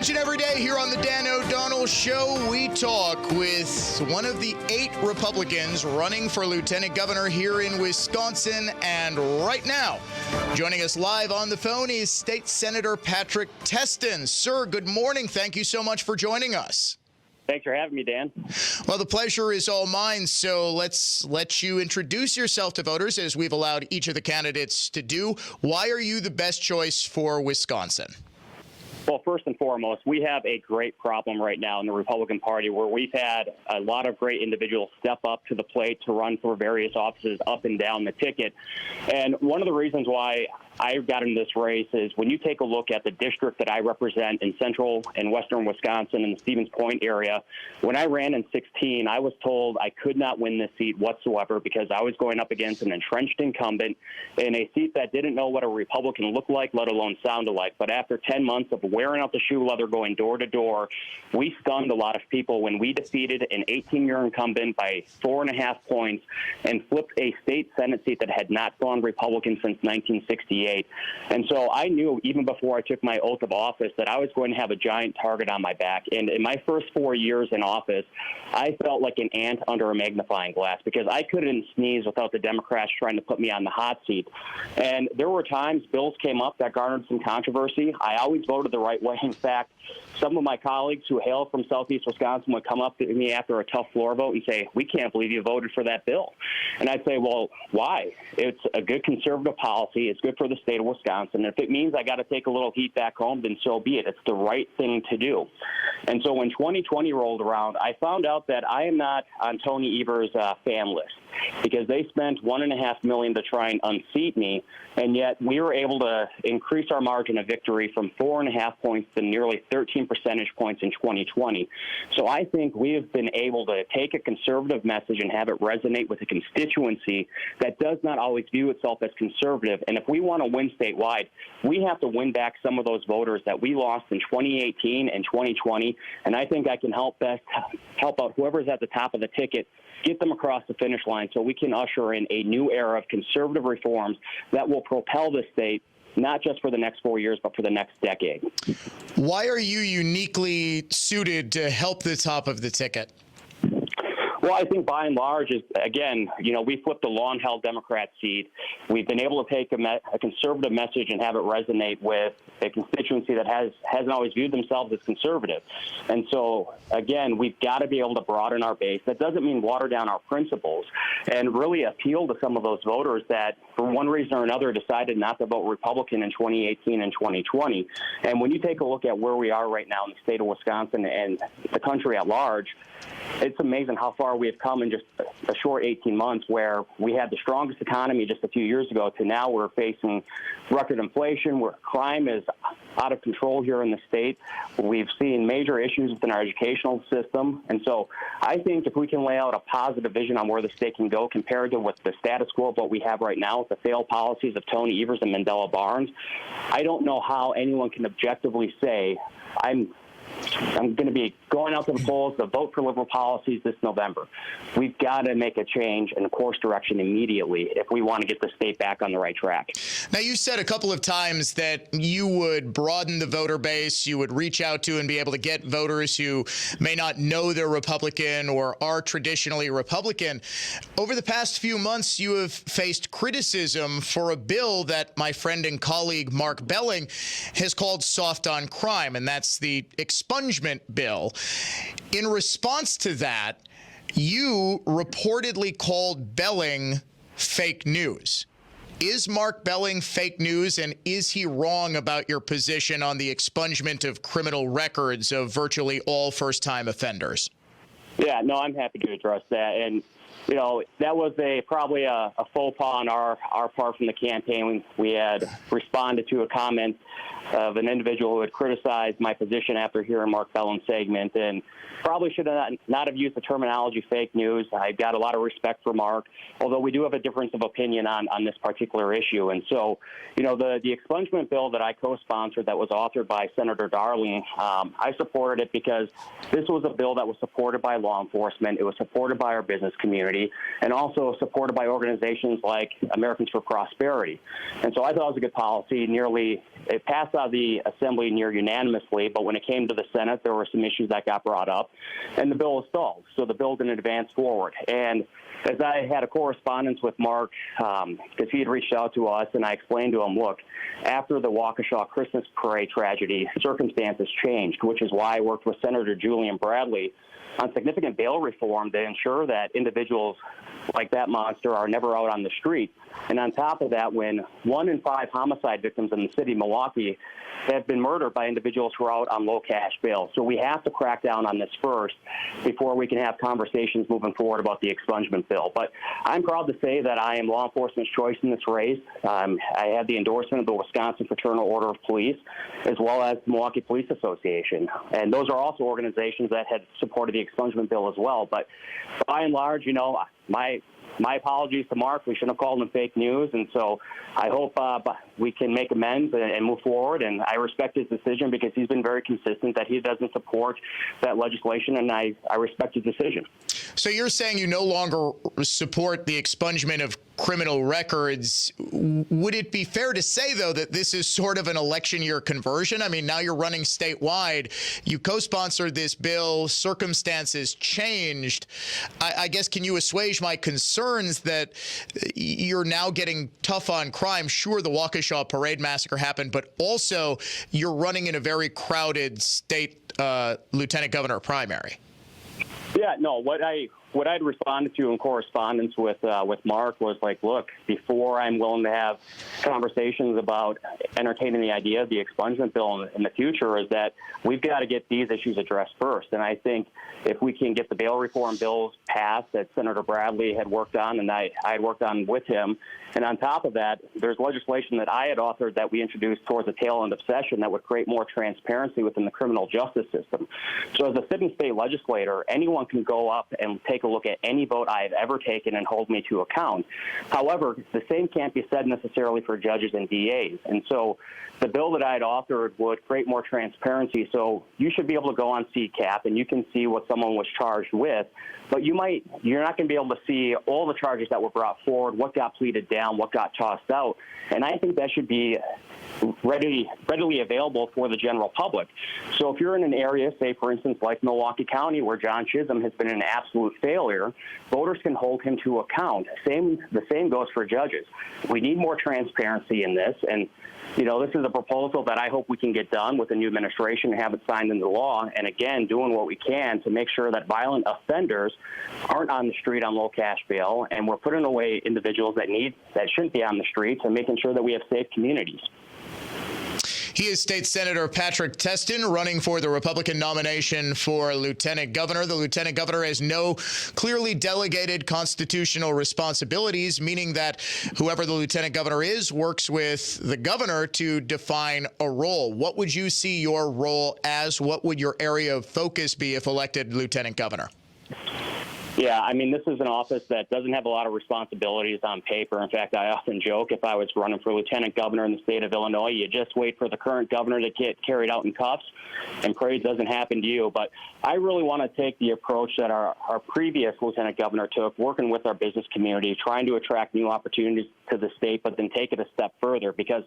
Each and every day here on the Dan O'Donnell Show, we talk with one of the 8 Republicans running for lieutenant governor here in Wisconsin. And right now, joining us live on the phone is State Senator Patrick Testin. Sir, good morning. Thank you so much for joining us. Thanks for having me, Dan. Well, the pleasure is all mine, so let's let you introduce yourself to voters as we've allowed each of the candidates to do. Why are you the best choice for Wisconsin? Well, first and foremost, we have a great problem right now in the Republican Party where we've had a lot of great individuals step up to the plate to run for various offices up and down the ticket. And one of the reasons why I got in this race is when you take a look at the district that I represent in central and western Wisconsin and the Stevens Point area, when I ran in 16, I was told I could not win this seat whatsoever because I was going up against an entrenched incumbent in a seat that didn't know what a Republican looked like, let alone sounded like. But after 10 months of wearing out the shoe leather, going door to door, we stunned a lot of people when we defeated an 18-year incumbent by 4.5 points and flipped a state Senate seat that had not gone Republican since 1968. And so I knew even before I took my oath of office that I was going to have a giant target on my back. And in my first 4 years in office, I felt like an ant under a magnifying glass because I couldn't sneeze without the Democrats trying to put me on the hot seat. And there were times bills came up that garnered some controversy. I always voted the right way. In fact, some of my colleagues who hail from southeast Wisconsin would come up to me after a tough floor vote and say, "We can't believe you voted for that bill." And I'd say, well, why? It's a good conservative policy. It's good for the state of Wisconsin. And if it means I got to take a little heat back home, then so be it. It's the right thing to do. And so when 2020 rolled around, I found out that I am not on Tony Evers' fan list because they spent $1.5 million to try and unseat me, and yet we were able to increase our margin of victory from 4.5 points to nearly 13 percentage points in 2020. So I think we have been able to take a conservative message and have it resonate with a constituency that does not always view itself as conservative. And if we want to win statewide, we have to win back some of those voters that we lost in 2018 and 2020. And I think I can help out whoever's at the top of the ticket, get them across the finish line so we can usher in a new era of conservative reforms that will propel the state not just for the next 4 years, but for the next decade. Why are you uniquely suited to help the top of the ticket? Well, I think by and large, again, we flipped a long-held Democrat seat. We've been able to take a conservative message and have it resonate with a constituency that hasn't always viewed themselves as conservative. And so, again, we've got to be able to broaden our base. That doesn't mean water down our principles and really appeal to some of those voters that, for one reason or another, decided not to vote Republican in 2018 and 2020. And when you take a look at where we are right now in the state of Wisconsin and the country at large, it's amazing how far we have come in just a short 18 months where we had the strongest economy just a few years ago to now we're facing record inflation, where crime is out of control here in the state. We've seen major issues within our educational system. And so I think if we can lay out a positive vision on where the state can go compared to what the status quo of what we have right now with the failed policies of Tony Evers and Mandela Barnes, I don't know how anyone can objectively say I'm going to be going out to the polls to vote for liberal policies this November. We've got to make a change and a course direction immediately if we want to get the state back on the right track. Now, you said a couple of times that you would broaden the voter base, you would reach out to and be able to get voters who may not know they're Republican or are traditionally Republican. Over the past few months, you have faced criticism for a bill that my friend and colleague Mark Belling has called soft on crime, and that's the expungement bill. In response to that, you reportedly called Belling fake news. Is Mark Belling fake news, and is he wrong about your position on the expungement of criminal records of virtually all first-time offenders? Yeah, no, I'm happy to address that. And, that was probably a faux pas on our part from the campaign. We had responded to a comment of an individual who had criticized my position after hearing Mark Belling's segment, and probably should not have used the terminology fake news. I've got a lot of respect for Mark, although we do have a difference of opinion on this particular issue. And so, the expungement bill that I co-sponsored that was authored by Senator Darling, I supported it because this was a bill that was supported by law enforcement. It was supported by our business community and also supported by organizations like Americans for Prosperity. And so I thought it was a good policy. Nearly it passed out of the Assembly near unanimously, but when it came to the Senate, there were some issues that got brought up, and the bill was stalled. So the bill didn't advance forward. And as I had a correspondence with Mark, because he had reached out to us, and I explained to him, look, after the Waukesha Christmas parade tragedy, circumstances changed, which is why I worked with Senator Julian Bradley on significant bail reform to ensure that individuals like that monster are never out on the street. And on top of that, when 1 in 5 homicide victims in the city of Milwaukee have been murdered by individuals who are out on low cash bail. So we have to crack down on this first before we can have conversations moving forward about the expungement bill. But I'm proud to say that I am law enforcement's choice in this race. I had the endorsement of the Wisconsin Fraternal Order of Police, as well as the Milwaukee Police Association. And those are also organizations that had supported the expungement bill as well. But by and large, my apologies to Mark. We shouldn't have called him fake news. And so I hope we can make amends and move forward. And I respect his decision because he's been very consistent that he doesn't support that legislation, and I respect his decision. So you're saying you no longer support the expungement of criminal records. Would it be fair to say, though, that this is sort of an election year conversion? I mean, now you're running statewide. You co-sponsored this bill. Circumstances changed. I guess, can you assuage my concerns that you're now getting tough on crime? Sure, the Waukesha Parade massacre happened, but also you're running in a very crowded state lieutenant governor primary. Yeah, no, what I'd responded to in correspondence with Mark was like, look, before I'm willing to have conversations about entertaining the idea of the expungement bill in the future, is that we've got to get these issues addressed first. And I think if we can get the bail reform bills passed that Senator Bradley had worked on and I had worked on with him, and on top of that, there's legislation that I had authored that we introduced towards the tail end of session that would create more transparency within the criminal justice system. So as a sitting state legislator, anyone can go up and take a look at any vote I have ever taken and hold me to account. However, the same can't be said necessarily for judges and DAs. And so the bill that I had authored would create more transparency. So you should be able to go on CCAP and you can see what someone was charged with, but you're not going to be able to see all the charges that were brought forward, what got pleaded down, what got tossed out. And I think that should be readily available for the general public. So if you're in an area, say, for instance, like Milwaukee County, where John Chisholm has been an absolute failure, voters can hold him to account. The same goes for judges. We need more transparency in this. And, this is a proposal that I hope we can get done with the new administration and have it signed into law. And again, doing what we can to make sure that violent offenders aren't on the street on low cash bail. And we're putting away individuals that shouldn't be on the streets and making sure that we have safe communities. He is State Senator Patrick Testin, running for the Republican nomination for lieutenant governor. The lieutenant governor has no clearly delegated constitutional responsibilities, meaning that whoever the lieutenant governor is works with the governor to define a role. What would you see your role as? What would your area of focus be if elected lieutenant governor? Yeah, I mean, this is an office that doesn't have a lot of responsibilities on paper. In fact, I often joke if I was running for lieutenant governor in the state of Illinois, you just wait for the current governor to get carried out in cuffs and pray it doesn't happen to you. But I really want to take the approach that our previous lieutenant governor took, working with our business community, trying to attract new opportunities to the state, but then take it a step further because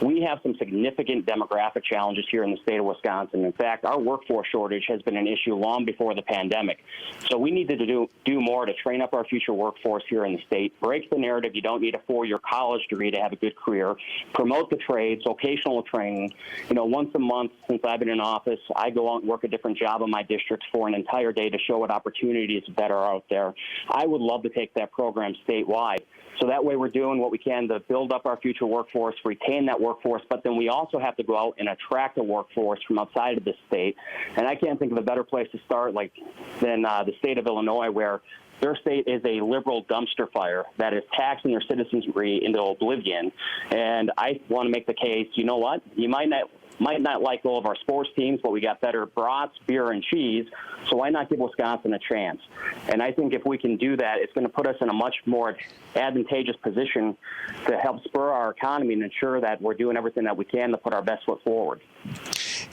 we have some significant demographic challenges here in the state of Wisconsin. In fact, our workforce shortage has been an issue long before the pandemic. So we need to do more to train up our future workforce here in the state, break the narrative you don't need a 4-year college degree to have a good career, promote the trades, vocational training. Once a month since I've been in office, I go out and work a different job in my district for an entire day to show what opportunities that are out there. I would love to take that program statewide. So that way we're doing what we can to build up our future workforce, retain that workforce, but then we also have to go out and attract a workforce from outside of the state. And I can't think of a better place to start than the state of Illinois, where their state is a liberal dumpster fire that is taxing their citizenry into oblivion. And I want to make the case, you know what? You might not like all of our sports teams, but we got better brats, beer, and cheese, so why not give Wisconsin a chance? And I think if we can do that, it's going to put us in a much more advantageous position to help spur our economy and ensure that we're doing everything that we can to put our best foot forward.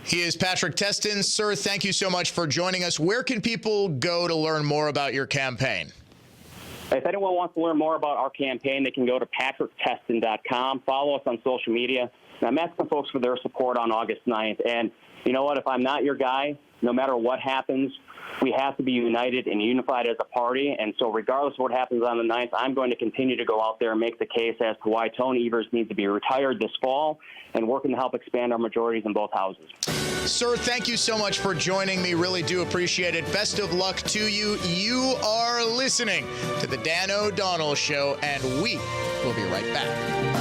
He is Patrick Testin. Sir, thank you so much for joining us. Where can people go to learn more about your campaign? If anyone wants to learn more about our campaign, they can go to patricktestin.com. Follow us on social media. And I'm asking folks for their support on August 9th. And you know what? If I'm not your guy, no matter what happens, we have to be united and unified as a party. And so regardless of what happens on the 9th, I'm going to continue to go out there and make the case as to why Tony Evers needs to be retired this fall and working to help expand our majorities in both houses. Sir, thank you so much for joining me. Really do appreciate it. Best of luck to you. You are listening to The Dan O'Donnell Show, and we will be right back.